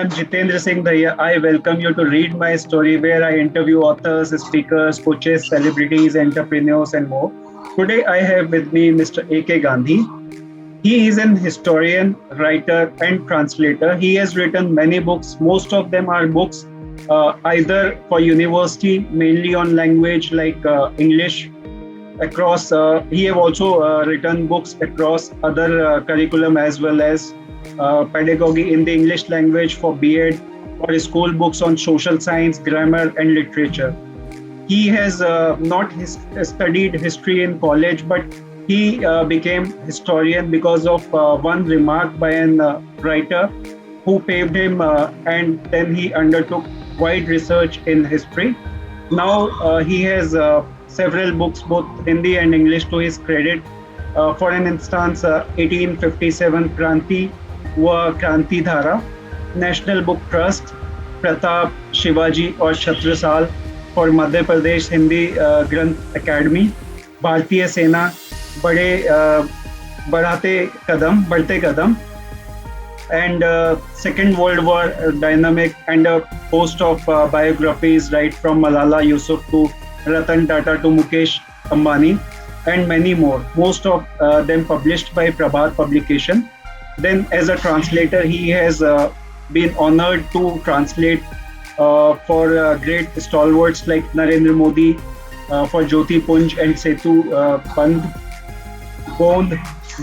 am Jitendra Singh Daya. I welcome you to read my story where I interview authors, speakers, coaches, celebrities, entrepreneurs, and more. Today I have with me Mr. A K Gandhi. He is an historian, writer, and translator. He has written many books. Most of them are books either for university, mainly on language like English. Across, he have also written books across other curriculum as well as pedagogy in the English language for B.Ed, or school books on social science, grammar, and literature. He has not studied history in college, but he became historian because of one remark by an writer who paved him, and then he undertook wide research in history. Now he has several books, both Hindi and English, to his credit. For an instance, 1857 Kranti Va Krantidhara, National Book Trust, Pratap, Shivaji or Chhatrasal for Madhya Pradesh Hindi Granth Akademi, Bharatiya Sena, Badhate Kadam, and Second World War dynamic, and a host of biographies, right from Malala Yusuf to Ratan Tata to Mukesh Ambani, and many more. Most of them published by Prabhat Publication. Then, as a translator, he has been honored to translate for great stalwarts like Narendra Modi, for Jyoti, Punj and Setu, Bandh,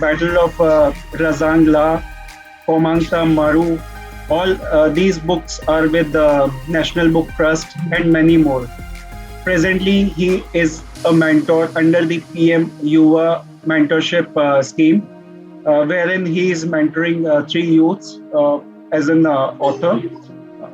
Battle of Razangla, Komagata Maru. All these books are with the National Book Trust and many more. Presently, he is a mentor under the PM Yuva mentorship scheme, wherein he is mentoring three youths as an author.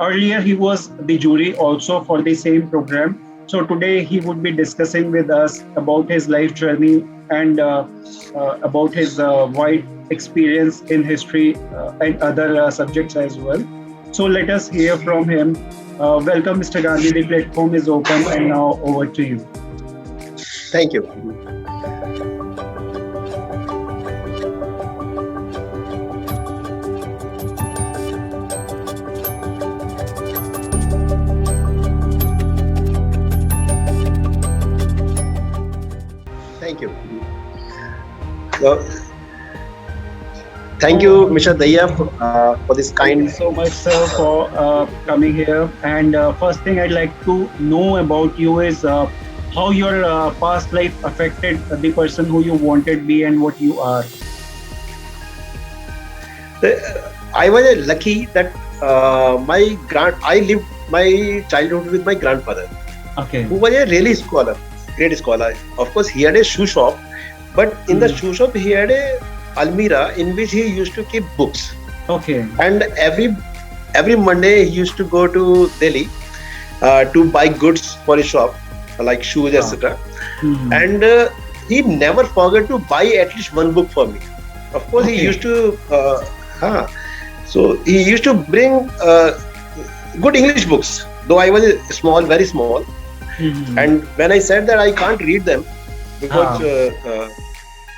Earlier, he was the jury also for the same program. So today, he would be discussing with us about his life journey and about his wide experience in history and other subjects as well. So let us hear from him. Welcome, Mr. Gandhi. The platform is open, and now over to you. Thank you. Thank you. Thank you, Mr. Daya, for this kind. Thank you so much, sir, for coming here. And first thing I'd like to know about you is how your past life affected the person who you wanted to be and what you are. I was lucky that I lived my childhood with my grandfather, Okay. who was a really great scholar. Of course, he had a shoe shop, but in the shoe shop he had a almirah in which he used to keep books. Okay. And every Monday he used to go to Delhi to buy goods for his shop, like shoes, etc. And he never forgot to buy at least one book for me. Of course, he used to. So he used to bring good English books, though I was small, very small. And when I said that I can't read them because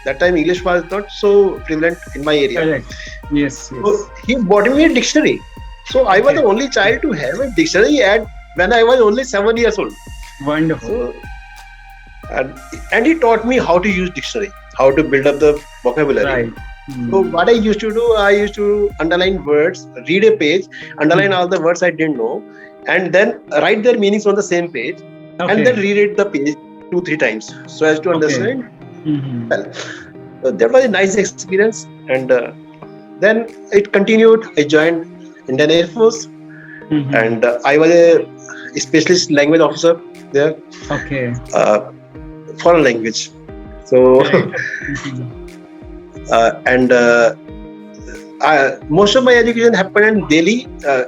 that time English was not so prevalent in my area. Correct. Yes. So he bought me a dictionary. So I was the only child to have a dictionary when I was only 7 years old. Wonderful. So, and he taught me how to use dictionary, how to build up the vocabulary. Right. So what I used to do, I used to underline words, read a page, underline all the words I didn't know, and then write their meanings on the same page, and then reread the page 2-3 times so as to understand. Well, so that was a nice experience, and then it continued. I joined Indian Air Force, and I was a specialist language officer there. Okay. Foreign language. So. Most of my education happened in Delhi.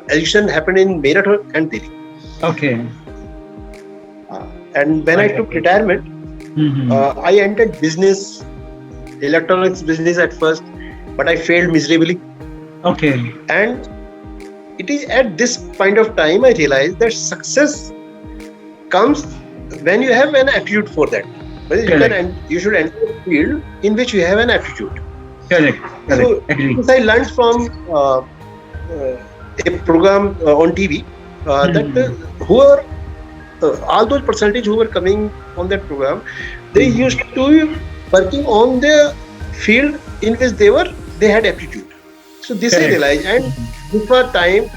Education happened in Meerut and Delhi. Okay. And when I took retirement, I entered business, electronics business at first, but I failed miserably. Okay. And it is at this point of time I realized that success comes when you have an aptitude for that. You should enter a field in which you have an aptitude. Correct. So Agree. I learned from a program on TV that who are all those percentage who were coming on that program, they used to be working on the field in which they had aptitude. So this I realized, and this was time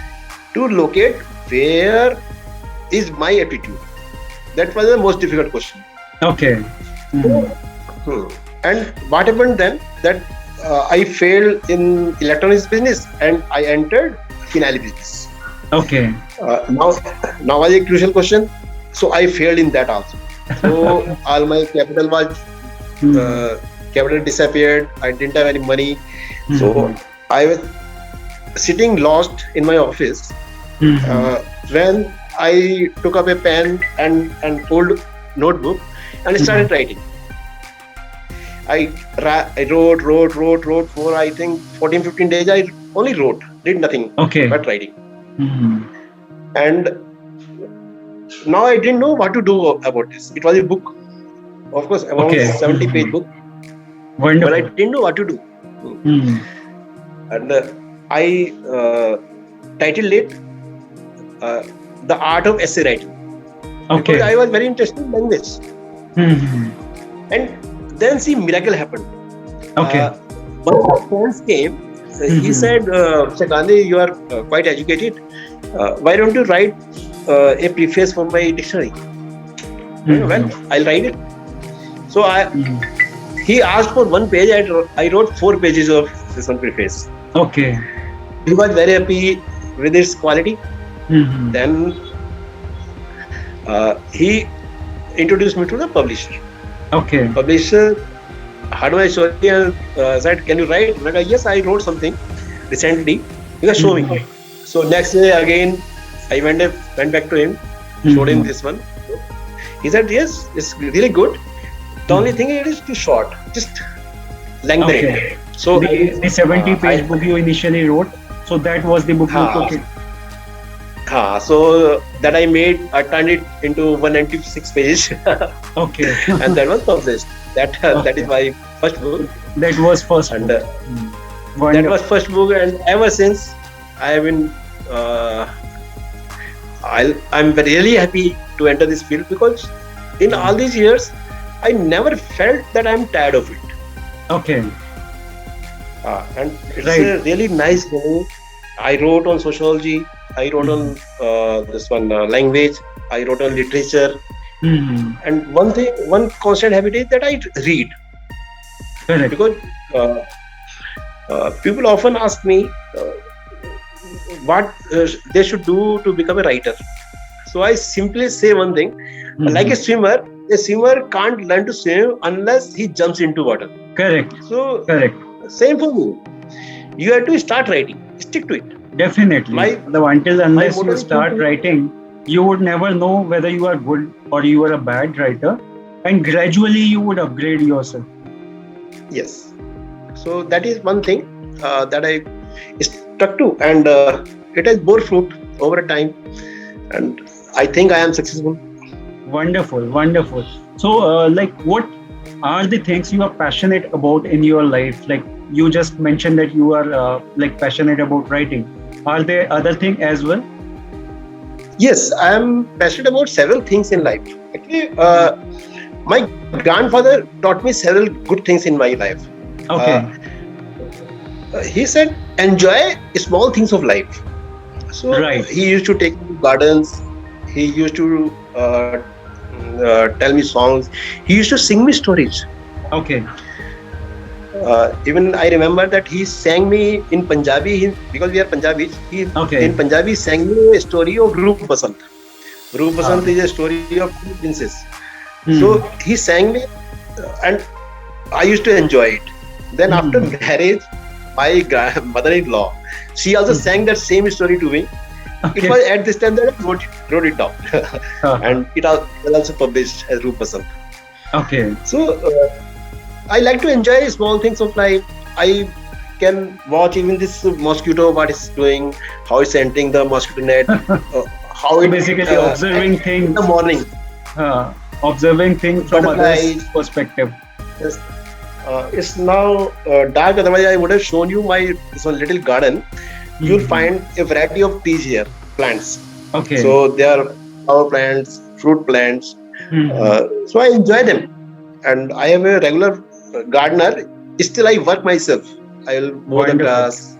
to locate where is my aptitude. That was the most difficult question. Okay. And what happened then? That I failed in electronics business and I entered finale business. Okay. Now was a crucial question. So I failed in that also. So all my capital was capital disappeared. I didn't have any money. So I was sitting lost in my office when I took up a pen and old notebook and started writing. I wrote for I think 14-15 days. I only did nothing but writing. And now I didn't know what to do about this. It was a book, of course, about 70-page book. Wonderful. But I didn't know what to do. And I titled it The Art of Essay Writing. Because I was very interested in language. And then see, miracle happened. One of my friends came. He said, Mr. Gandhi, you are quite educated. Why don't you write a preface for my dictionary? Well, I'll write it. So he asked for one page. I wrote 4 pages of this one preface. He was very happy with its quality. Then he introduced me to the publisher. Publisher heard my story and said, can you write? I said, yes, I wrote something recently. He was showing me. So next day again, I went back to him, showed him this one. He said, yes, it's really good. The only thing it is too short, just lengthen it. So the 70-page book you initially wrote, so that was the book you took it. So that I turned it into 196 pages. And that was published. That is my first book. That was first book. That was first book, and ever since I have been. I'm really happy to enter this field because in all these years, I never felt that I'm tired of it. And it's a really nice thing. I wrote on sociology. I wrote on this one language. I wrote on literature. And one constant habit is that I read. Because people often ask me what they should do to become a writer. So I simply say one thing: like a swimmer can't learn to swim unless he jumps into water. So same for me. You have to start writing. Stick to it. Definitely. Unless you start writing, you would never know whether you are good or you are a bad writer, and gradually you would upgrade yourself. Yes. So that is one thing that I stuck to, and it has bore fruit over time, and I think I am successful. Wonderful. So, what are the things you are passionate about in your life? Like you just mentioned that you are passionate about writing. Are there other things as well? Yes, I am passionate about several things in life. Actually, my grandfather taught me several good things in my life. He said, enjoy small things of life. So he used to take me to gardens. He used to tell me songs. He used to sing me stories. Even I remember that he sang me in Punjabi, because we are Punjabis. In Punjabi sang me a story of Roop Basant. Roop Basant is a story of two princes. So he sang me, and I used to enjoy it. Then after marriage, my mother-in-law, she also sang that same story to me. It was at this time that I wrote it down, and it was also published as Roop Basant. So I like to enjoy small things of life. I can watch even this mosquito, what it's doing, how it's entering the mosquito net, how it basically observing things in the morning. Observing things from others' perspective. Yes. It's now dark, otherwise I would have shown you my little garden. you'll find a variety of trees here, plants. Okay. So they are flower plants, fruit plants. So I enjoy them, and I am a regular gardener. Still, I work myself. I'll mow the grass.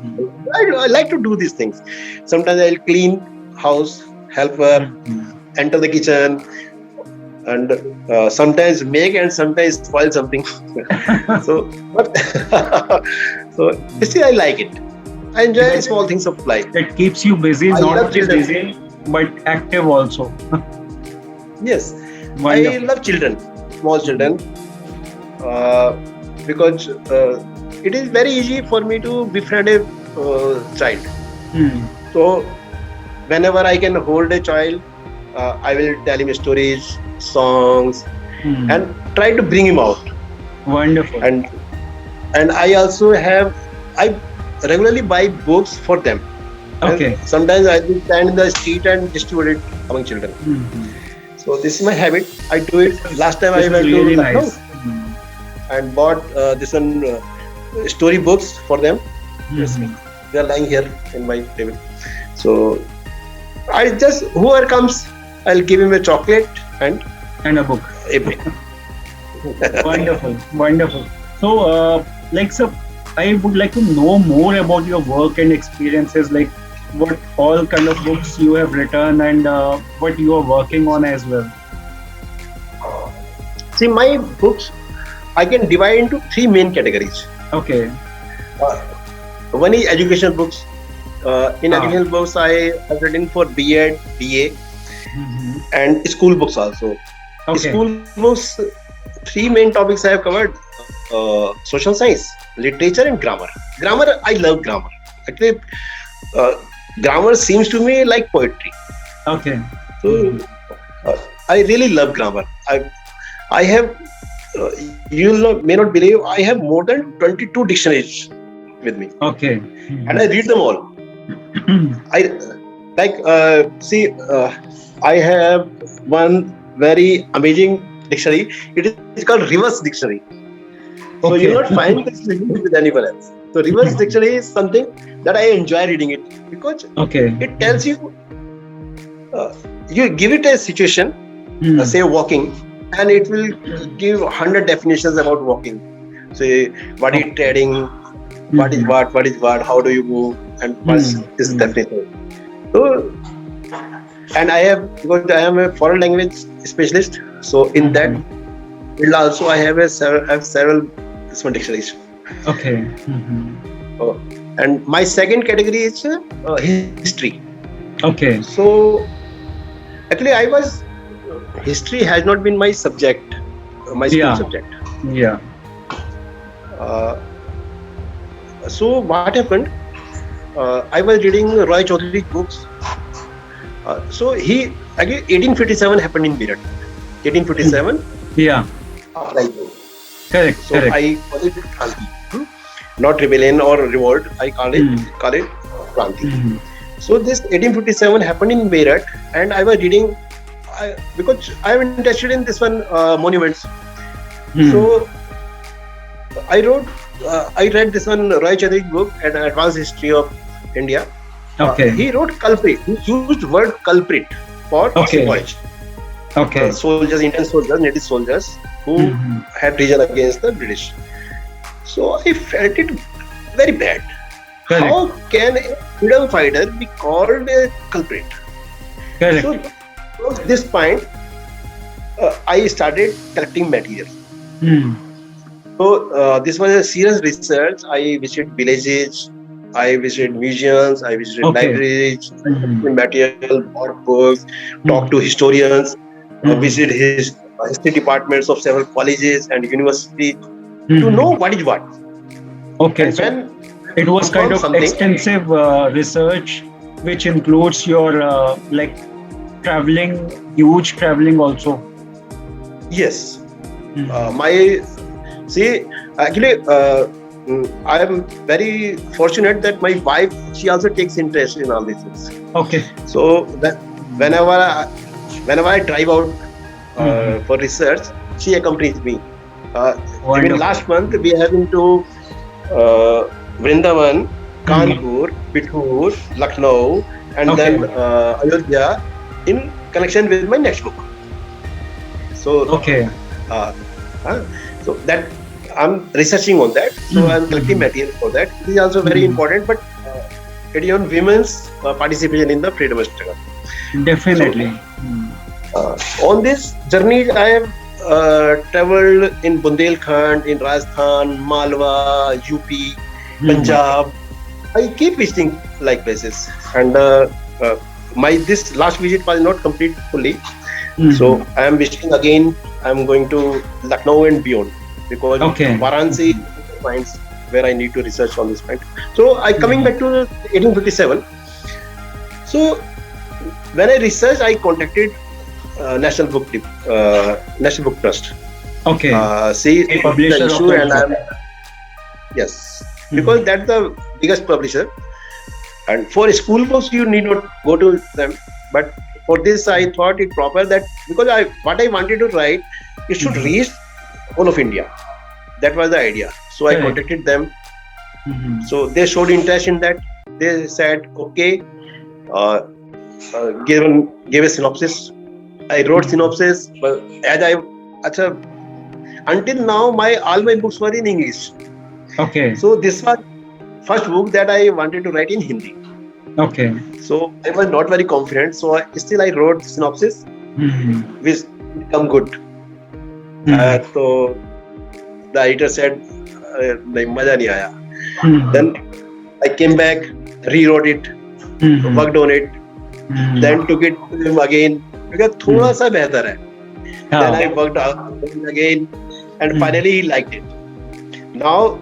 I like to do these things. Sometimes I'll clean house, help her, enter the kitchen, and sometimes make and sometimes spoil something. So, but so still I like it. I enjoy small things of life. It keeps you busy, not just busy, but active also. Yes, Wonderful. I love children, small children, because it is very easy for me to befriend a child. So whenever I can hold a child, I will tell him stories, songs, and try to bring him out. Wonderful. And I also I regularly buy books for them. Okay. And sometimes I will stand in the street and distribute it among children. So this is my habit. I do it. Last time I went to Lucknow and bought this one story books for them. They are lying here in my table. So I just, whoever comes, I'll give him a chocolate and a book. A book. Wonderful, wonderful. So, sir, I would like to know more about your work and experiences, like what all kind of books you have written and what you are working on as well. See, my books, I can divide into three main categories. Okay. One is educational books. In educational books, I have written for B.Ed, B.A, and school books also. Okay. School books, three main topics I have covered: social science, literature, and grammar. Grammar, I love grammar. Actually, grammar seems to me like poetry. Okay. So, I really love grammar. I have, you may not believe, I have more than 22 dictionaries with me. Okay. And I read them all. I have one very amazing dictionary. It is called reverse dictionary. So you will not find this with anyone else. So reverse dictionary is something that I enjoy reading it because it tells you, you give it a situation, say walking, and it will give 100 definitions about walking. Say what is treading, what is what, how do you move, and what is definition. So, and because I am a foreign language specialist, so in that field also I have several dictionaries. Okay. And my second category is history. Okay. So actually, history has not been my subject, my school subject. Yeah. So what happened? I was reading Roy Chaudhary's books. So he again 1857 happened in Meerut. 1857. Yeah. Correct. So I call it Kranti, not rebellion or revolt. I call it Kranti. So this 1857 happened in Meerut, and I was reading because I am interested in this one monuments. So I read this one Roy Chaudhary's book, An Advanced History of India. Okay. He wrote culprit. He used word culprit for college. Okay. Soldiers, Indian soldiers, native soldiers who had risen against the British. So I felt it very bad. Correct. How can a freedom fighter be called a culprit? Correct. So from this point, I started collecting material. So this was a serious research. I visited villages, I visited museums, I visited libraries, material, bought books, talked to historians, visited history departments of several colleges and universities to know what is what. Okay, and so it was kind of extensive research, which includes your huge traveling also. Yes. I am very fortunate that my wife, she also takes interest in all these things. Okay. So that whenever I drive out for research, she accompanies me. Even last month we have been to Vrindavan Kanpur, Bithur, Lucknow, and then Ayodhya in connection with my next book. So, so that I'm researching on that. So I'm collecting material for that. It is also very important, but it is on women's participation in the freedom struggle. Definitely. So, on this journey, I have traveled in Bundelkhand, in Rajasthan, Malwa, UP, Punjab. I keep visiting like places, and my this last visit was not complete fully. So I am visiting again. I am going to Lucknow and beyond because Varanasi finds where I need to research on this point. So I coming back to 1857. So when I researched, I contacted National Book Trust. See, publisher issue, and I'm, yes, because that's the biggest publisher. And for school books, you need not go to them. But for this, I thought it proper that because what I wanted to write, it should reach all of India. That was the idea. So I contacted them. So they showed interest in that. They said, okay, gave a synopsis. I wrote synopsis, but until now, all my books were in English. So this was first book that I wanted to write in Hindi. So I was not very confident. So still I wrote synopsis, which become good. So the editor said, "Nahi, maza nahi aaya." Then I came back, rewrote it, worked on it, then took it to him again because thoda sa behtar hai. Then I worked on it again, and finally he liked it. Now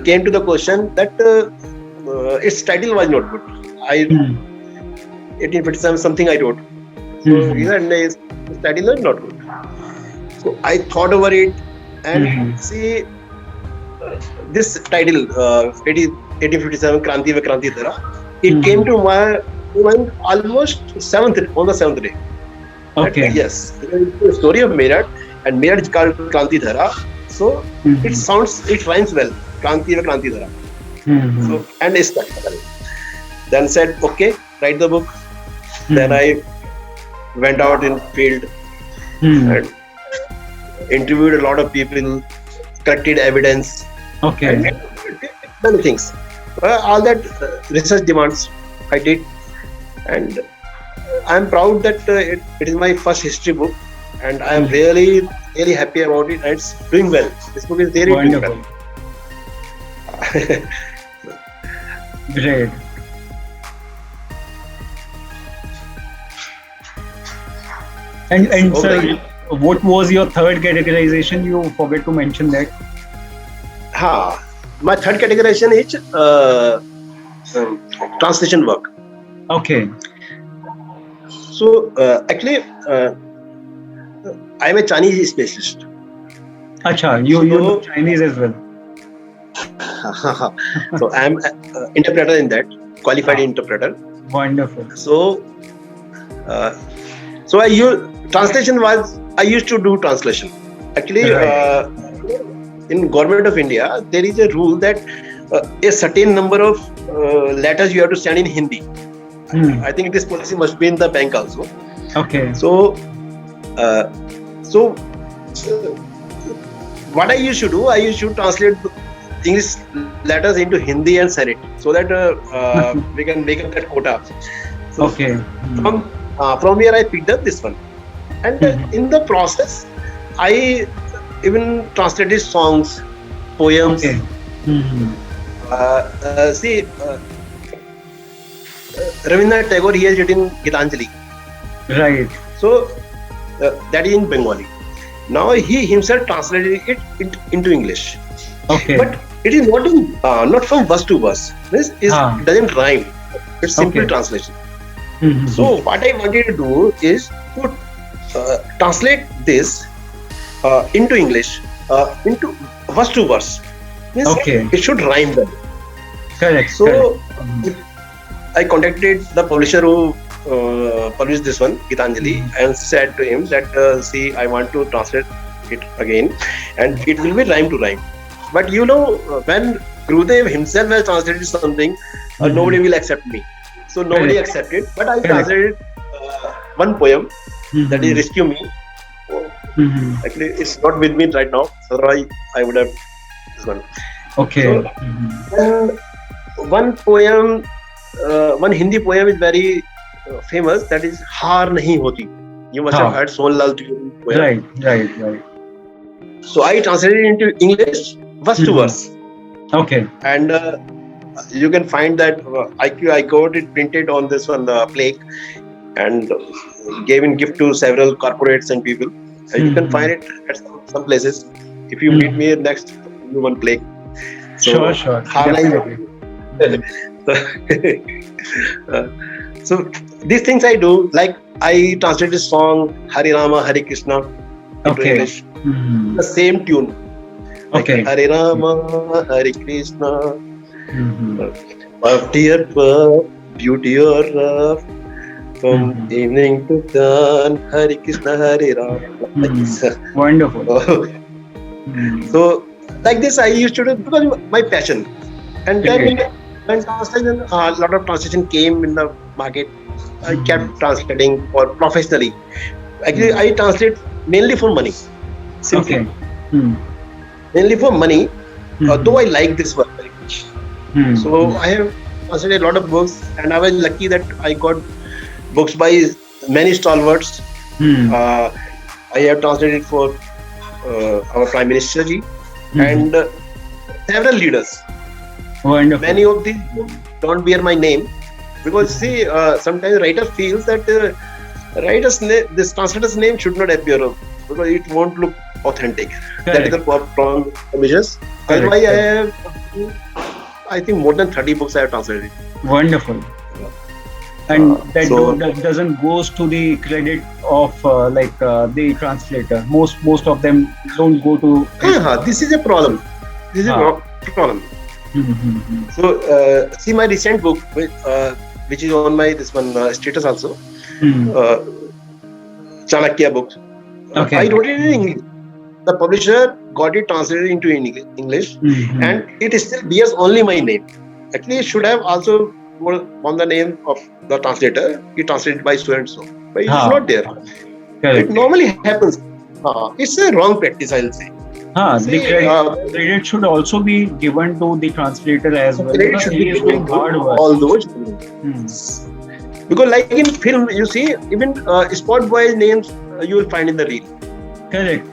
came to the question that its title was not good. 1857 something I wrote. So he said, "Its title is not good." So I thought over it and see this title, 1857 Kranti Va Krantidhara. It came to my mind almost on the seventh day. Yes, it's the story of Meerut, and Meerut is called Krantidhara. So it rhymes well. Kranti Va Krantidhara. So and it's practical. Then said, okay, write the book. Then I went out in field and interviewed a lot of people, collected evidence, and many things. All that research demands I did, and I am proud that it is my first history book, and I am really happy about it. And it's doing well. This book is really doing well. Great. And sir, what was your third categorization? You forget to mention that. My third categorization is translation work. So actually, I am a Chinese specialist. You know Chinese as well. So I am an interpreter in that, qualified interpreter. Wonderful. So I use translation I used to do translation. Actually, in Government of India, there is a rule that a certain number of letters you have to send in Hindi. I think this policy must be in the bank also. So what I used to do, I used to translate English letters into Hindi and send it so that we can make up that quota. So from here I picked up this one, and in the process I even translated songs, poems. Rabindranath Tagore, he has written Gitanjali. So that is in Bengali. Now he himself translated it into English. But it is not from verse to verse. It doesn't rhyme. It's simple translation. So what I wanted to do is to translate this into English, into verse to verse. It should rhyme well. So I contacted the publisher who published this one, Gitanjali, and said to him that see, I want to translate it again, and it will be rhyme to rhyme. But when Gurudev himself has translated something, nobody will accept me. So nobody accepted. But I translated one poem that is Rescue Me. Actually, it's not with me right now. Otherwise, I would have this one. Okay. So, one poem, one Hindi poem is very famous. That is Haar Nahi Hoti. You must have heard Sonlal poem. Right. So I translated it into English, verse to verse. Okay. And you can find that I got it printed on this one plaque and gave in gift to several corporates and people. You can find it at some places. If you meet me next, you one plaque. So, sure. So these things I do. Like I translated this song Hare Rama Hare Krishna into English. The same tune. Like, Hare Rama Hare Krishna. Dear beauty or rough. From evening to dawn, Hare Krishna, Hare Rama. Wonderful. So, like this, I used to do because my passion. And then when translation, a lot of translation came in the market, I kept translating for professionally. Actually, I translate mainly for money. Simply. Mainly for money, though I like this work very much. So, I have translated a lot of books, and I was lucky that I got books by many stalwarts. I have translated for our Prime Minister ji and several leaders. Wonderful. Many of these books don't bear my name because see, sometimes writer feels that this translator's name should not appear because it won't look authentic. That is the problem. Otherwise, I think more than 30 books I have translated. Wonderful. And that doesn't goes to the credit of the translator. Most of them don't go to. This is a problem. This is a problem. So see my recent book, which is on my status also. Chanakya book. I wrote it in English. The publisher got it translated into English, and it still bears only my name. Actually, it should have also on the name of the translator. He translated by so and so, but it is not there. It normally happens. It's a wrong practice, I'll say. The credit should also be given to the translator as well. Credit should be given to all those. Because like in film, you see, even spot boys' names you will find in the reel. Correct.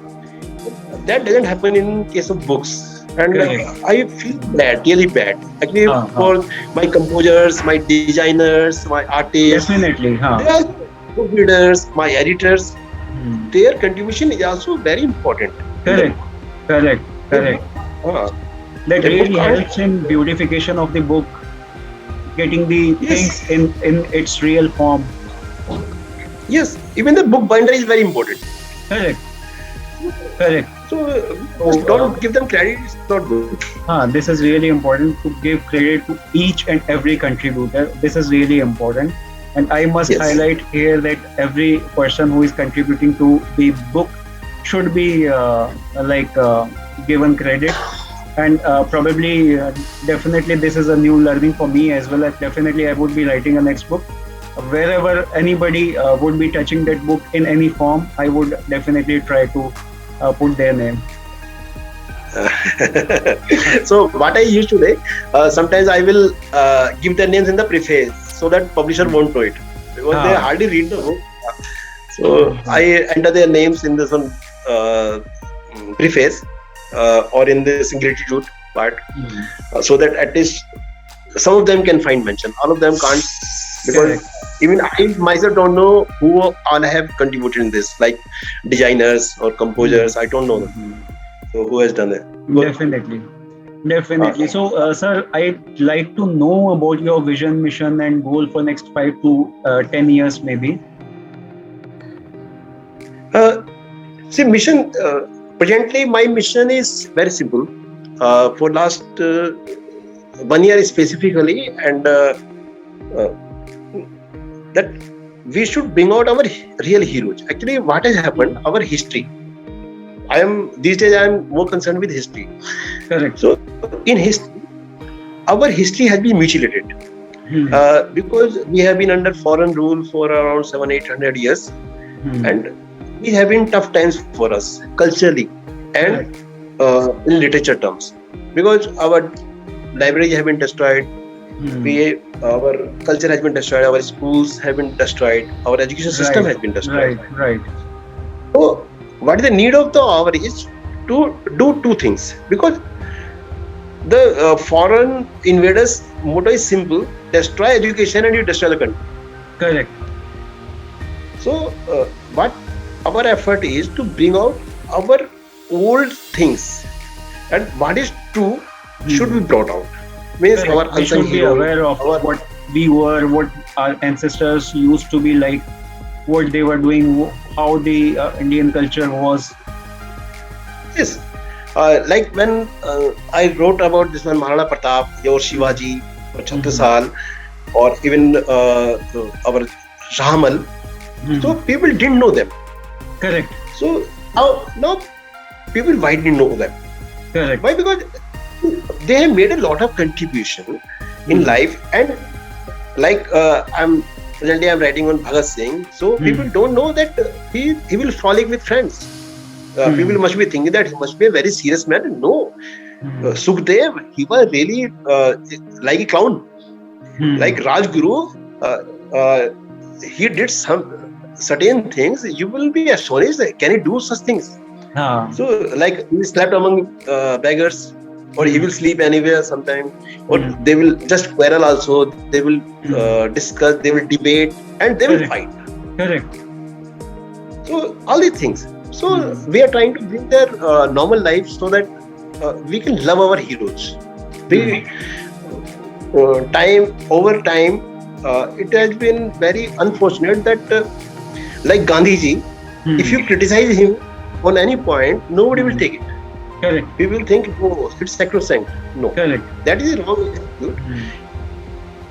That doesn't happen in case of books. And I feel bad, really bad. Actually, for my composers, my designers, my artists, definitely, they are book readers, my editors. Their contribution is also very important. Correct. That really helps in beautification of the book, getting the things in its real form. Yes, even the book binder is very important. Correct. So don't give them credit, it's not good. This is really important to give credit to each and every contributor. This is really important. And I must highlight here that every person who is contributing to the book should be given credit. And probably, definitely this is a new learning for me as well. Definitely I would be writing a next book. Wherever anybody would be touching that book in any form, I would definitely try to put their name. So what I used to do, sometimes I will give their names in the preface so that publisher won't know it because they hardly read the book. So I enter their names in this one preface or in this gratitude part, so that at least some of them can find mention. All of them can't, because even I myself don't know who all have contributed in this, like designers or composers. I don't know them. So who has done it? Definitely. So, sir, I'd like to know about your vision, mission, and goal for next 5 to 10 years, maybe. See, mission. Presently, my mission is very simple. For last 1 year specifically, and that we should bring out our real heroes. Actually, what has happened? Our history. These days I am more concerned with history. Correct. So in history, our history has been mutilated. Because we have been under foreign rule for around 700-800 years, and we have been tough times for us culturally and in literature terms, because our libraries have been destroyed, our culture has been destroyed, our schools have been destroyed, our education system has been destroyed. Right. So what is the need of the hour is to do two things, because the foreign invaders' motto is simple: destroy education and you destroy the country. Correct. So, what our effort is to bring out our old things, and what is true should be brought out. Means Correct. our We unsung should be hero, aware of what we were, what our ancestors used to be like, what they were doing, how the Indian culture was. Yes. Like when I wrote about this one, Maharana Pratap, or Shivaji, or Chhatrasal, or even our Ramal, so people didn't know them. Correct. So now people widely know them. Correct. Why? Because they have made a lot of contribution in life, and like I'm writing on Bhagat Singh, so people don't know that he will frolic with friends. People must be thinking that he must be a very serious man. No, Sukhdev, he was really like a clown, like Rajguru. He did some certain things. You will be astonished. Can he do such things? So, like he slept among beggars, or he will sleep anywhere sometime, or they will just quarrel also. They will discuss, they will debate, and they will fight. Correct. So all these things. So we are trying to bring their normal life so that we can love our heroes. Over time, it has been very unfortunate that, like Gandhiji, if you criticize him on any point, nobody will take it. Correct. People think, oh, it's sacrosanct. No. Correct. That is a wrong attitude.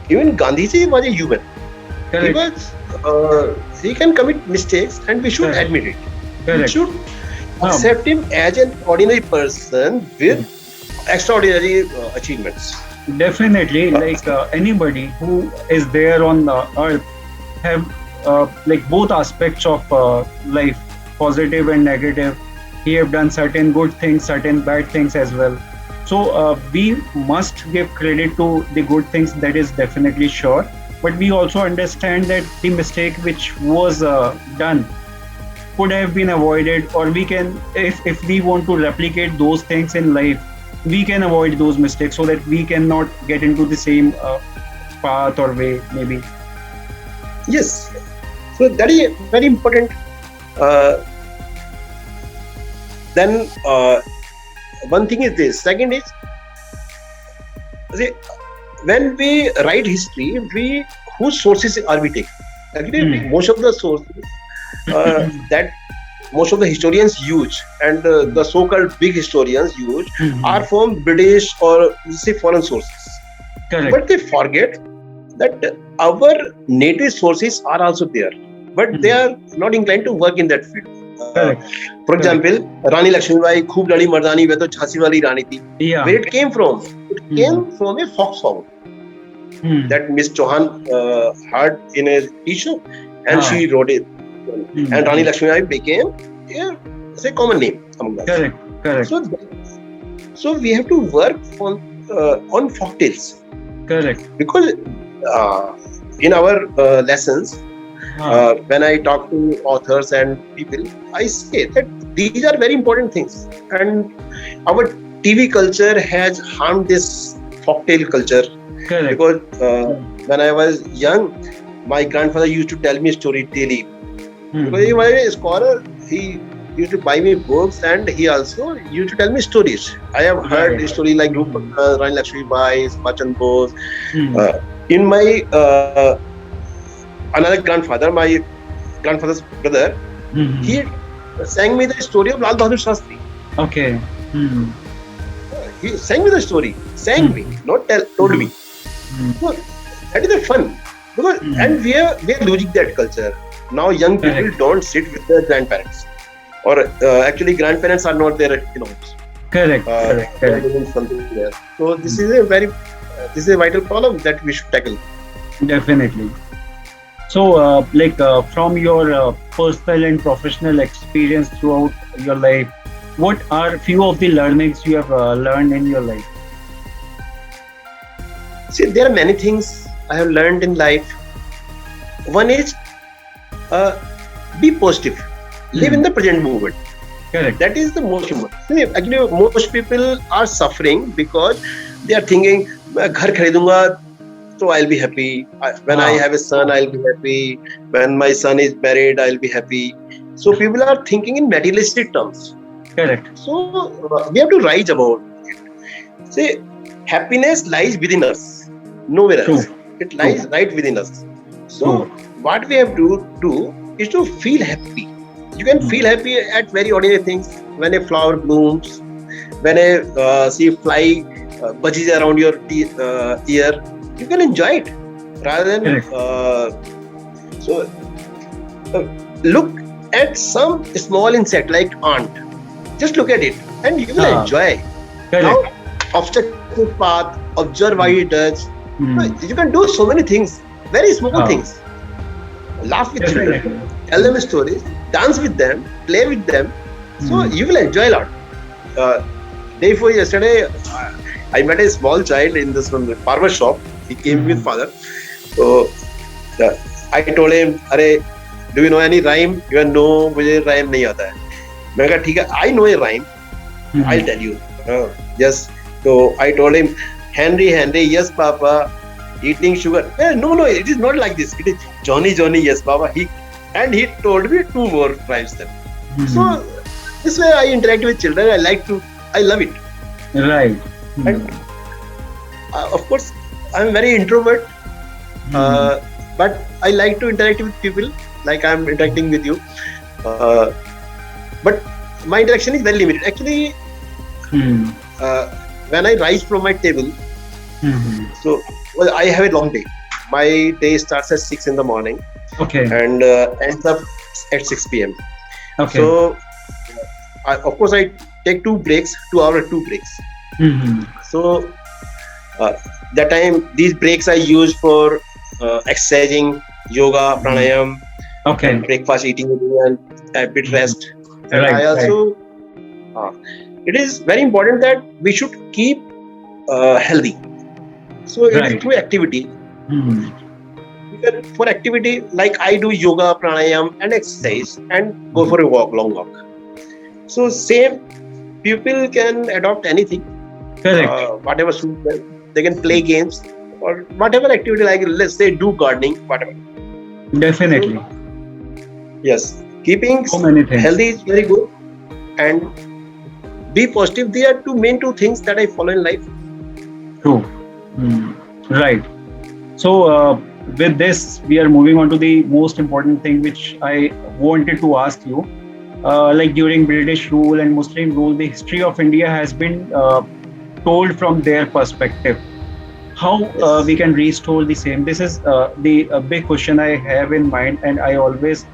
Even Gandhiji was a human. Correct. He can commit mistakes, and we should admit it. Correct. We should accept him as an ordinary person with extraordinary achievements. Definitely, like anybody who is there on the earth have like both aspects of life, positive and negative. He have done certain good things, certain bad things as well. So we must give credit to the good things, that is definitely sure. But we also understand that the mistake which was done could have been avoided, or we can, if we want to replicate those things in life, we can avoid those mistakes so that we cannot get into the same path or way, maybe. Yes. So that is very important. Then one thing is this. Second is, when we write history, whose sources are we taking? Actually, most of the sources that most of the historians use, and the so-called big historians use, are from British or say foreign sources. Correct. But they forget that our native sources are also there, but they are not inclined to work in that field. For example, Rani Lakshmibai, Khoob Ladi Mardani, where the Jhansi wali Rani thi. Where it came from? It came from a folk song that Miss Chauhan heard in a tea shop, and she wrote it. And Rani Lakshmibai became a common name among us. Correct. So we have to work on folk tales. Correct. Because in our lessons, when I talk to authors and people, I say that these are very important things, and our TV culture has harmed this folktale culture. Correct. Because when I was young, my grandfather used to tell me story daily. Because he was a scholar, he used to buy me books, and he also used to tell me stories. I have heard stories like Rani Lakshmibai, Bachan Bose. In my another grandfather, my grandfather's brother, he sang me the story of Lal Bahadur Shastri. Okay. He sang me the story, me, not told me. So that is the fun. Because and we are losing that culture. Now young people don't sit with their grandparents, or actually grandparents are not there at homes. Correct. Something there. So this is a very this is a vital problem that we should tackle. Definitely. So, from your personal and professional experience throughout your life, what are few of the learnings you have learned in your life? See, there are many things I have learned in life. One is uh, be positive, live in the present moment. Correct. That is the most important. See, actually, most people are suffering because they are thinking, "मैं घर खरीदूंगा, so I'll be happy. When I have a son, I'll be happy. When my son is married, I'll be happy." So people are thinking in materialistic terms. Correct. So we have to rise about it. See, happiness lies within us, nowhere else. It lies right within us. So what we have to do is to feel happy. You can feel happy at very ordinary things. When a flower blooms, when a fly buzzes around your ear, you can enjoy it rather than look at some small insect like ant. Just look at it and you will enjoy. Now, obstacle path, observe why it does. You can do so many things, very small things. Laugh with children, tell them stories, dance with them, play with them. So you will enjoy a lot. Day before yesterday, I met a small child in this barber shop. He came with father. So I told him, "Arey, do you know any rhyme?" He went, "No, मुझे rhyme नहीं आता है." मैं कहा ठीक है, I know a rhyme. I'll tell you. Yes. So I told him, Henry, yes, Papa. Eating sugar. No, it is not like this. It is Johnny, yes, Papa. He told me two more rhymes then. So this way I interact with children. I love it. Right. And of course, I'm very introvert. But I like to interact with people like I'm interacting with you. But my interaction is very limited. Actually, when I rise from my table, so I have a long day. My day starts at 6 in the morning and ends up at 6 p.m. So, of course, I take 2 breaks, 2 hour, 2 breaks. So, that time, these breaks I use for exercising, yoga, pranayam, and breakfast, eating, and a bit rest. And I also, it is very important that we should keep healthy. So it is through activity. For activity, like I do yoga, pranayam, and exercise, and go for a walk, long walk. So same, people can adopt anything. Whatever suits them. They can play games or whatever activity, like let's say do gardening, whatever. Definitely. So, yes, keeping healthy is very good, and be positive. They are two things that I follow in life. True. Right. So with this, we are moving on to the most important thing which I wanted to ask you. Like during British rule and Muslim rule, the history of India has been told from their perspective. How we can restore the same? This is the big question I have in mind, and I always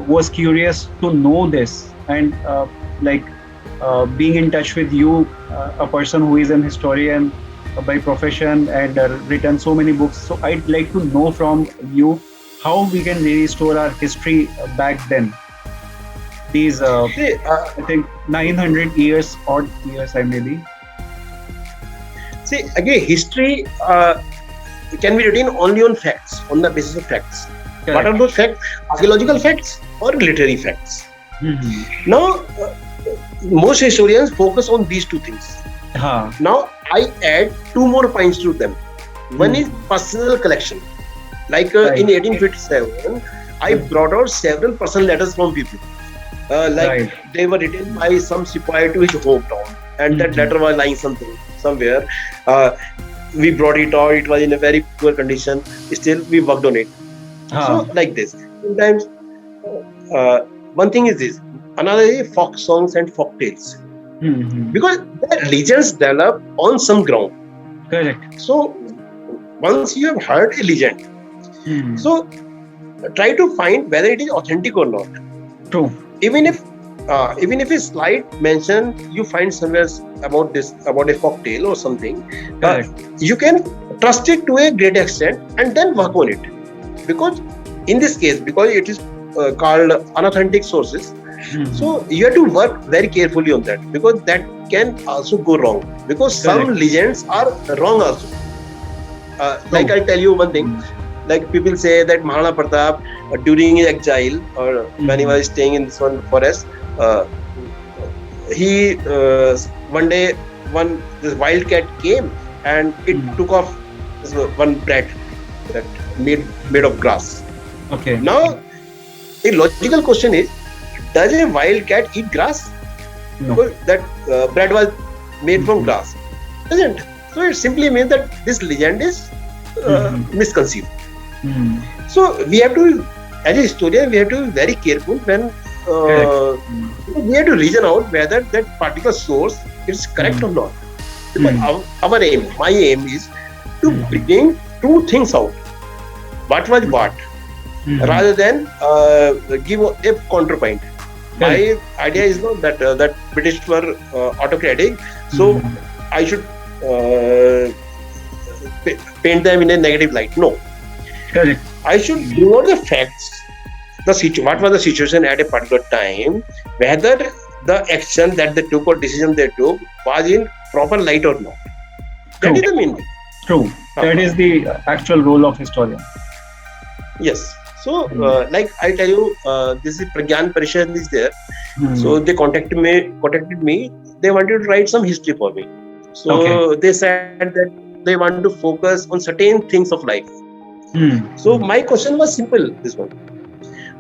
was curious to know this, and being in touch with you, a person who is an historian by profession and written so many books. So I'd like to know from you how we can restore our history back then. These, I think 900 years, odd years, maybe. See, again, history can be written only on facts, on the basis of facts. Correct. What are those facts? Archaeological facts or literary facts? Now, most historians focus on these two things. Now, I add 2 more points to them. One is personal collection. Like in 1857, I brought out several personal letters from people. They were written by some sepoy to his hometown, and that letter was lying somewhere. We brought it out. It was in a very poor condition. Still, we worked on it. So, like this. Sometimes, one thing is this. Another is folk songs and folk tales. Because the legends develop on some ground. Correct. So, once you have heard a legend, so try to find whether it is authentic or not. True. Even if even if a slight mention you find somewhere about this, about a cocktail or something, you can trust it to a great extent and then work on it. Because in this case, because it is called unauthentic sources, so you have to work very carefully on that, because that can also go wrong, because some legends are wrong also. Like I'll tell you one thing. Like people say that Maharana Pratap during his exile, or when he was staying in this one forest, he one day this wildcat came and it took off this one bread that made of grass. Okay. Now a logical question is, does a wildcat eat grass? No. Because that bread was made from grass, doesn't? So it simply means that this legend is misconceived. So we have to, as a historian, we have to be very careful when we have to reason out whether that particular source is correct or not. Because our aim, my aim is to bring two things out. What was what, rather than give a counterpoint. My idea is not that that British were autocratic, so I should paint them in a negative light. No. Correct. I should bring out the facts. What was the situation at a particular time, whether the action that they took or decision they took was in proper light or not. That is the main thing. True. That is the actual role of historian. Yes. So, like I tell you, this is Pragyan Parishad is there. So they contacted me. They wanted to write some history for me. So they said that they want to focus on certain things of life. So my question was simple. This one,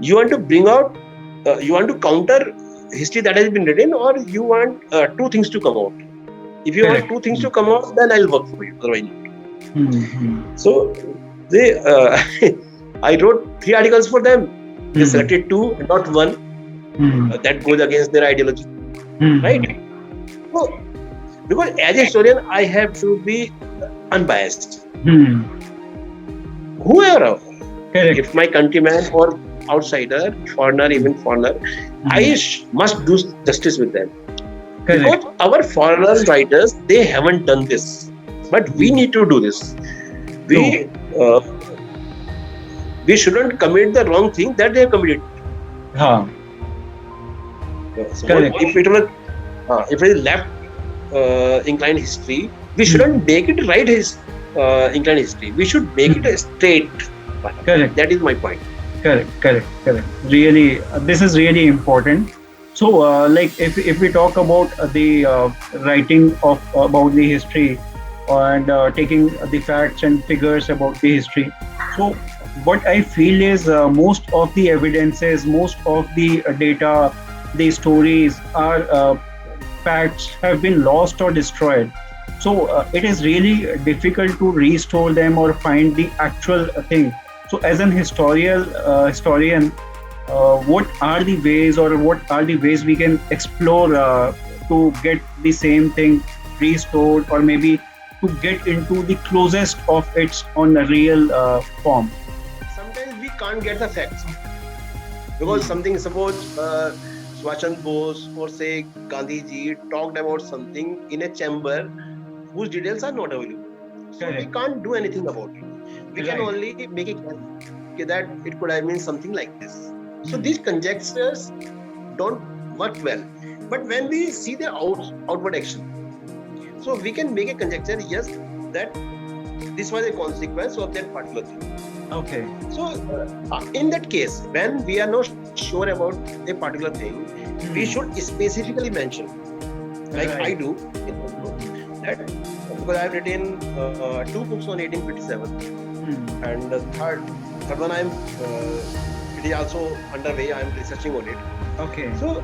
you want to bring out, you want to counter history that has been written, or you want two things to come out. If you want two things to come out, then I'll work for you. Otherwise, so they, I wrote 3 articles for them. They selected 2, not 1. That goes against their ideology, right? So, because as a historian, I have to be unbiased. Whoever, if my countryman or outsider, foreigner, even foreigner, I must do justice with them. Because our foreigner writers, they haven't done this, but we need to do this. We shouldn't commit the wrong thing that they have committed. So if it is left inclined history, we shouldn't make it right inclined history. We should make it a straight. Correct. That is my point. Correct. Really, this is really important. So, like if we talk about the writing about the history and taking the facts and figures about the history, so what I feel is most of the evidences, most of the data, the stories are facts have been lost or destroyed. So it is really difficult to restore them or find the actual thing. So as an historian, what are the ways we can explore to get the same thing restored, or maybe to get into the closest of its on a real form? Sometimes we can't get the facts because something, suppose Swachan Bose or say Gandhi ji talked about something in a chamber whose details are not available. So we can't do anything about it. We can only make a guess that it could have been something like this. So these conjectures don't work well. But when we see the outward action, so we can make a conjecture, yes, that this was a consequence of that particular thing. Okay. So in that case, when we are not sure about a particular thing, we should specifically mention, like I do, that because I have written 2 books on 1857, and the third one it is also underway. I am researching on it. Okay. So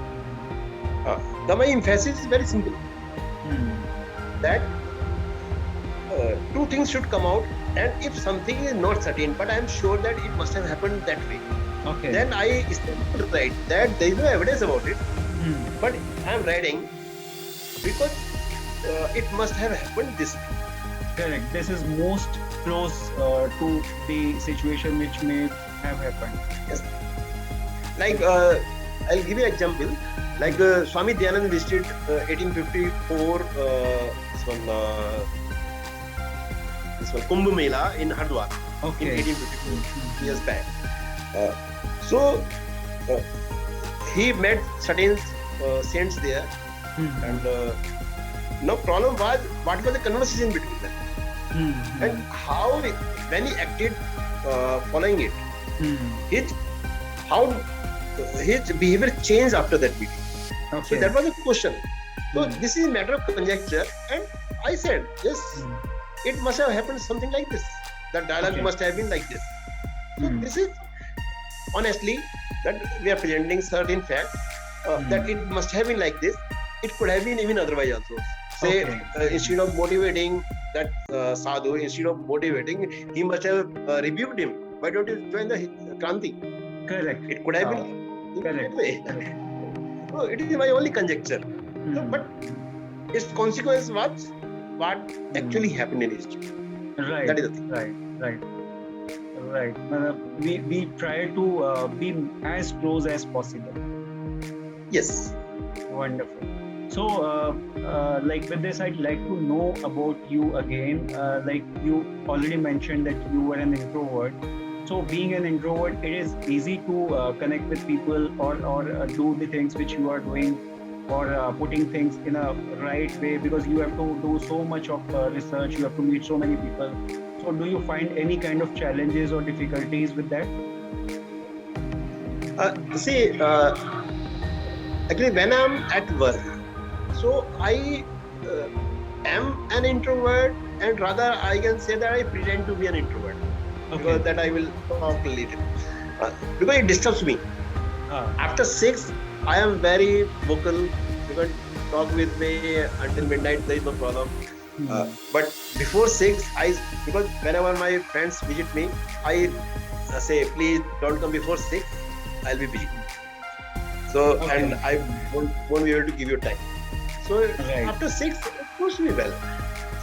my emphasis is very simple. That 2 things should come out, and if something is not certain, but I am sure that it must have happened that way, then I still write that there is no evidence about it, but I am writing because it must have happened this way. Correct. This is most close to the situation which may have happened. Yes. Like I'll give you an example. Like Swami Dayanand visited 1854 this one Kumbh Mela in Hardwar in 1854 years back. So he met certain saints there, and no problem was what was the conversation between them, and how when he acted following it, his how his behavior changed after that meeting. So that was a question. So this is a matter of conjecture, and I said yes, it must have happened something like this. The dialogue must have been like this. So this is honestly that we are presenting certain fact that it must have been like this. It could have been even otherwise also. Say instead of motivating that sadhu, instead of motivating, he must have rebuked him. Why don't you join the Kranti? Correct. It could have been that way. So it is my only conjecture. So, but its consequence was what actually happened in history. Right. That is the thing. Right. We try to be as close as possible. Yes. Wonderful. So, like with this, I'd like to know about you again. Like you already mentioned that you were an introvert. So, being an introvert, it is easy to connect with people or do the things which you are doing, or putting things in a right way, because you have to do so much of research. You have to meet so many people. So, do you find any kind of challenges or difficulties with that? Actually, when I'm at work, so I am an introvert, and rather I can say that I pretend to be an introvert. Because that I will talk later. Because it disturbs me. After 6, I am very vocal. You can talk with me until midnight, there is no problem. But before 6, because whenever my friends visit me, I say, please don't come before 6, I'll be busy. So, and I won't be able to give you time. So, after 6, it suits me well.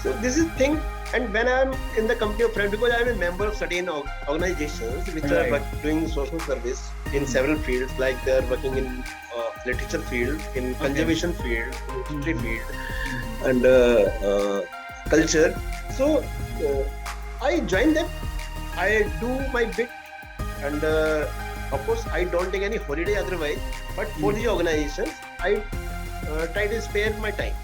So, this is thing. And when I am in the company of friends, because I am a member of certain organizations which are doing social service in several fields, like they are working in literature field, in conservation field, in history field, and culture. So I join them. I do my bit, and of course I don't take any holiday otherwise. But for these organizations, I try to spare my time.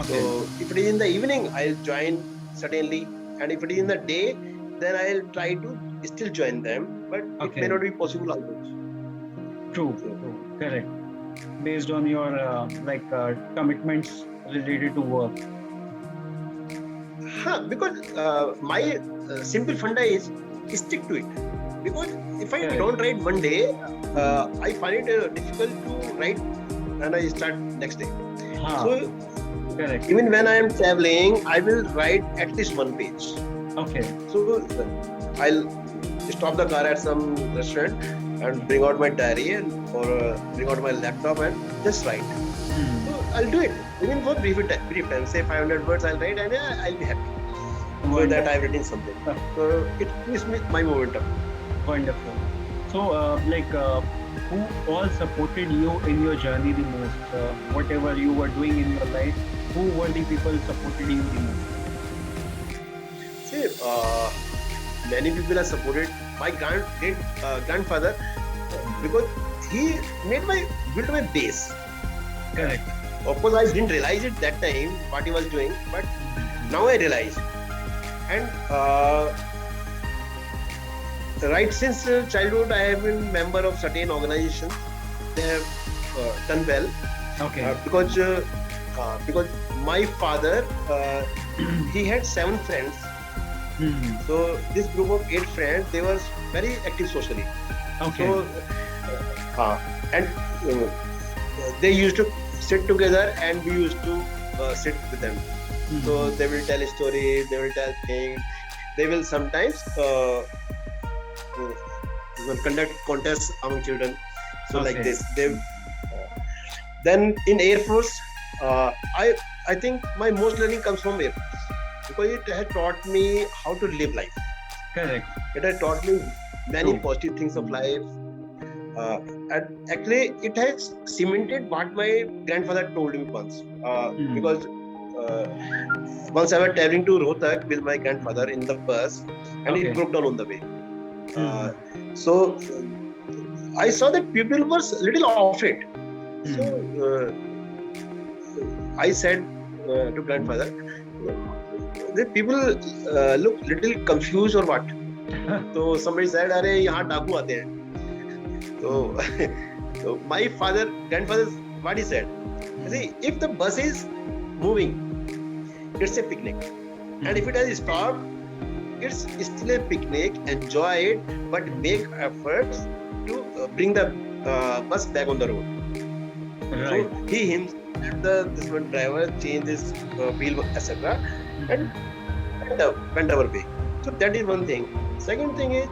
So if it is in the evening, I'll join. Certainly, and if it is in the day, then I'll try to still join them, but it may not be possible always. True, correct. Based on your commitments related to work. Because my simple funda is stick to it. Because if I don't write one day, I find it difficult to write, and I start next day. So. Correct. Even when I am traveling, I will write at least one page. So I'll stop the car at some restaurant and bring out my diary or bring out my laptop and just write. So I'll do it even for brief time. Say 500 words I'll write, and I'll be happy. So that I've written something. So it gives me my momentum. Wonderful. So who all supported you in your journey the most? Whatever you were doing in your life, who were the people supported you the most? See, many people have supported my grandfather because he built my base. Correct. Of course, I didn't realize it that time what he was doing, but now I realize. And right since childhood, I have been member of certain organizations. They have done well. Because my father, he had 7 friends. So this group of 8 friends, they were very active socially. So, and they used to sit together, and we used to sit with them. So they will tell stories, they will tell things. They will sometimes conduct contests among children. So like this. Then in Air Force, I think my most learning comes from Air Force because it has taught me how to live life. Correct. It has taught me many positive things of life. And actually, it has cemented what my grandfather told me once. Because once I was traveling to Rohtak with my grandfather in the bus, and it broke down on the way. So I saw that people were little afraid. So I said to grandfather, the people look little confused or what? So somebody said, "अरे यहाँ डाकू आते हैं." So my grandfather, what he said, see, if the bus is moving, it's a picnic, and if it has stopped, it's still a picnic. Enjoy it, but make efforts to bring the bus back on the road. Right. So he himself, this one driver, changed his wheel, etc., and went our way. So that is one thing. Second thing is,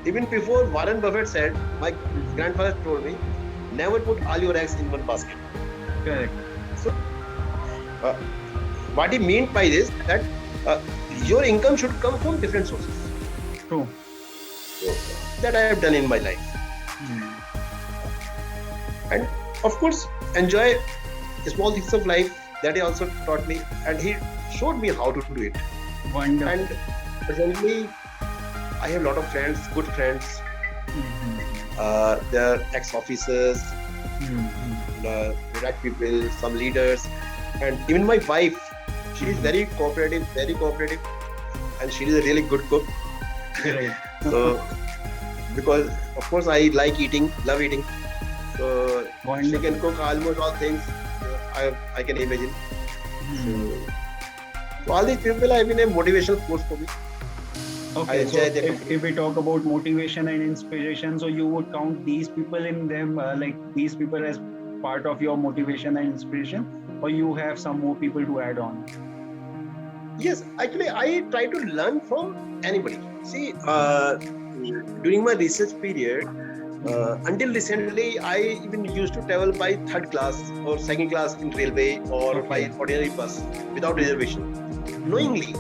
even before Warren Buffett said, my grandfather told me, never put all your eggs in one basket. Correct. So what he meant by this, that your income should come from different sources. True. So that I have done in my life. And of course, enjoy small things of life. That he also taught me, and he showed me how to do it. Wonderful. And presently, I have a lot of friends, good friends. They are ex-officers, right people, some leaders, and even my wife. She is very cooperative, and she is a really good cook. Right. So, because of course I like eating, love eating. So she can cook almost all things I can imagine. So all these people have been a motivational force for me. Okay, so if we talk about motivation and inspiration, so you would count these people in them, like these people as part of your motivation and inspiration, or you have some more people to add on? Yes, actually, I try to learn from anybody. See, during my research period, until recently, I even used to travel by third class or second class in railway or by ordinary bus without reservation, knowingly.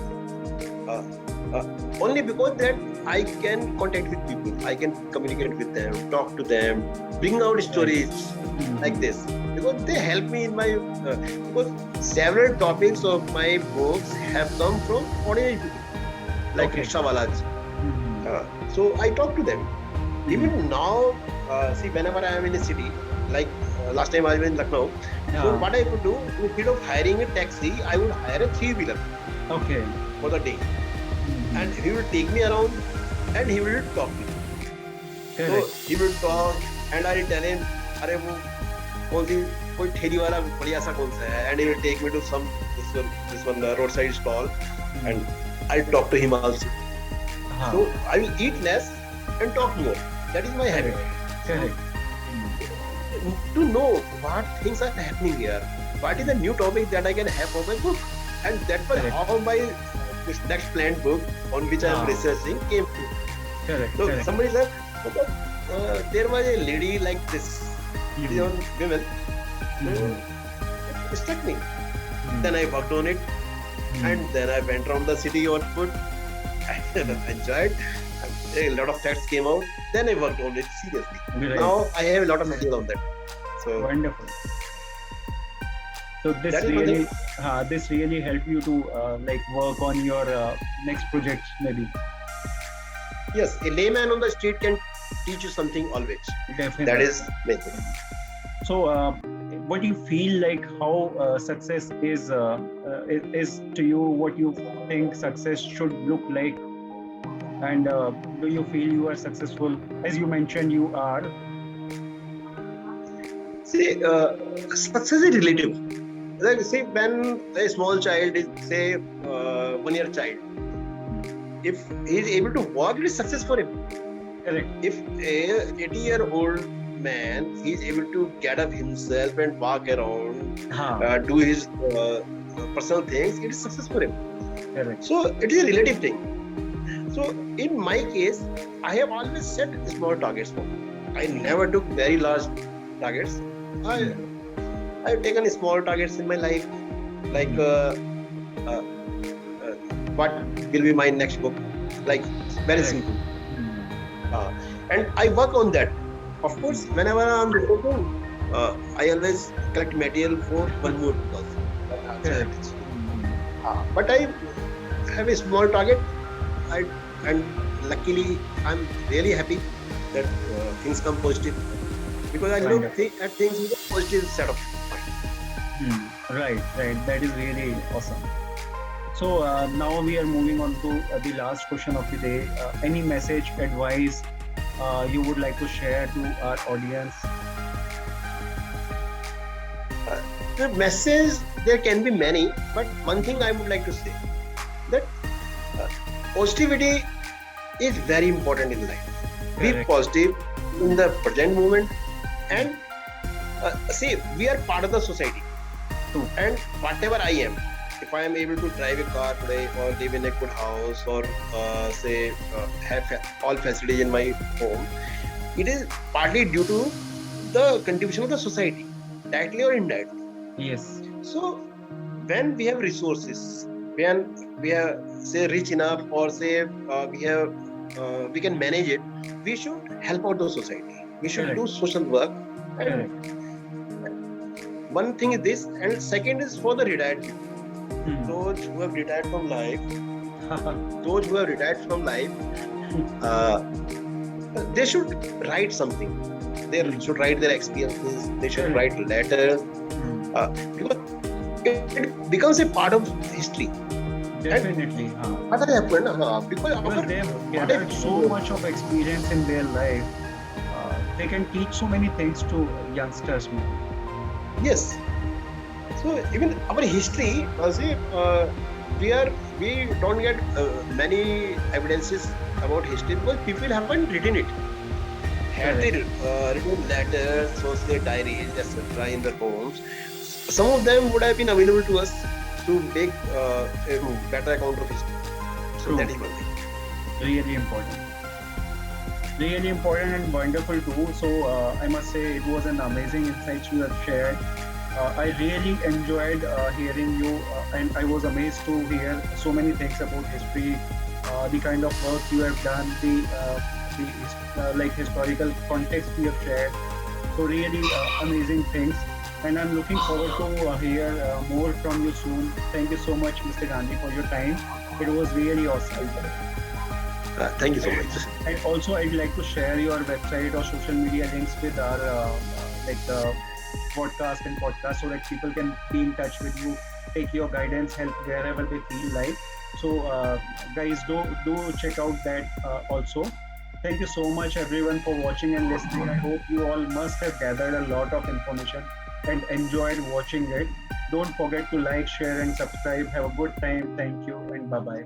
Only because that I can contact with people, I can communicate with them, talk to them, bring out stories like this. Because they help me in my, because several topics of my books have come from ordinary people, like Rikshawalas. So I talk to them. Even now, see, whenever I am in a city, like last time I was in Lucknow, so what I would do, instead of hiring a taxi, I would hire a 3-wheeler for the day. And he will take me around and he will talk to me. So he will talk and I will tell him, "Arey wo koi theri wala badhiya sa kaun sa hai?" And he will take me to this one roadside stall, and I'll talk to him also. So I will eat less and talk more. That is my habit. To know what things are happening here, what is the new topic that I can have for my book, and that was how my this next planned book on which I am researching came to. So somebody said, there was a lady like this, women. It struck me. Then I worked on it, and then I went around the city on foot. I enjoyed. A lot of facts came out. Then I worked on it seriously. Now I have a lot of material on that. So wonderful. So this really helped you to like work on your next projects, maybe. Yes, a layman on the street can teach you something always. Definitely. That is basic. So, what do you feel like? How success is to you? What you think success should look like? And do you feel you are successful? As you mentioned, you are. See, success is relative. Like, see, when a small child is, say, 1-year child, if he is able to walk, it is success for him. Correct. If a 80-year-old man, he is able to get up himself and walk around, do his personal things, it is success for him. Correct. So it is a relative thing. So in my case, I have always set small targets for me. I never took very large targets. I have taken small targets in my life, like what will be my next book, like very simple. And I work on that. Of course, whenever I'm reporting, I always collect material for one more book also. That also Correct. happens. But I have a small target. I and luckily I'm really happy that things come positive because I look Wonderful. at things with a positive set of mind. Right, right. That is really awesome. So now we are moving on to the last question of the day. Any message, advice you would like to share to our audience? Uh, the message there can be many, but one thing I would like to say that uh, positivity is very important in life. Be Correct. positive in the present moment and see we are part of the society True. and whatever I am, if I am able to drive a car today or live in a good house or say have all facilities in my home, it is partly due to the contribution of the society, directly or indirectly. Yes. So when we have resources, when we are say rich enough or say we can manage it, we should help out the society. We should Correct. do social work. And Correct. one thing is this, and second is for the retired people, Hmm. those who have retired from life. Those who have retired from life, uh, they should write something. They Hmm. should write their experiences. They should Correct. write letters Hmm. because it becomes a part of history. And Definitely. what has happened? Because Because our they've what I gathered so feel, much of experience in their life, they can teach so many things to youngsters maybe. yes. So even our history, see, we don't get many evidences about history because people haven't written it. Had Correct. they written letters or say diaries, etc., in their homes, some of them would have been available to us to make a True. better account of history. So True. that is one thing. Really important. Really important and wonderful too. So I must say it was an amazing insights you have shared. I really enjoyed hearing you, and I was amazed to hear so many things about history, the kind of work you have done, the like historical context you have shared. So really amazing things, and I'm looking forward to hear more from you soon. Thank you so much, Mr. Gandhi, for your time. It was really awesome. Thank you so much. And also, I'd like to share your website or social media links with our like podcast and podcast so that people can be in touch with you, take your guidance, help wherever they feel like. So, guys, do check out that also. Thank you so much, everyone, for watching and listening. I hope you all must have gathered a lot of information and enjoyed watching it. Don't forget to like, share, and subscribe. Have a good time. Thank you, and bye bye.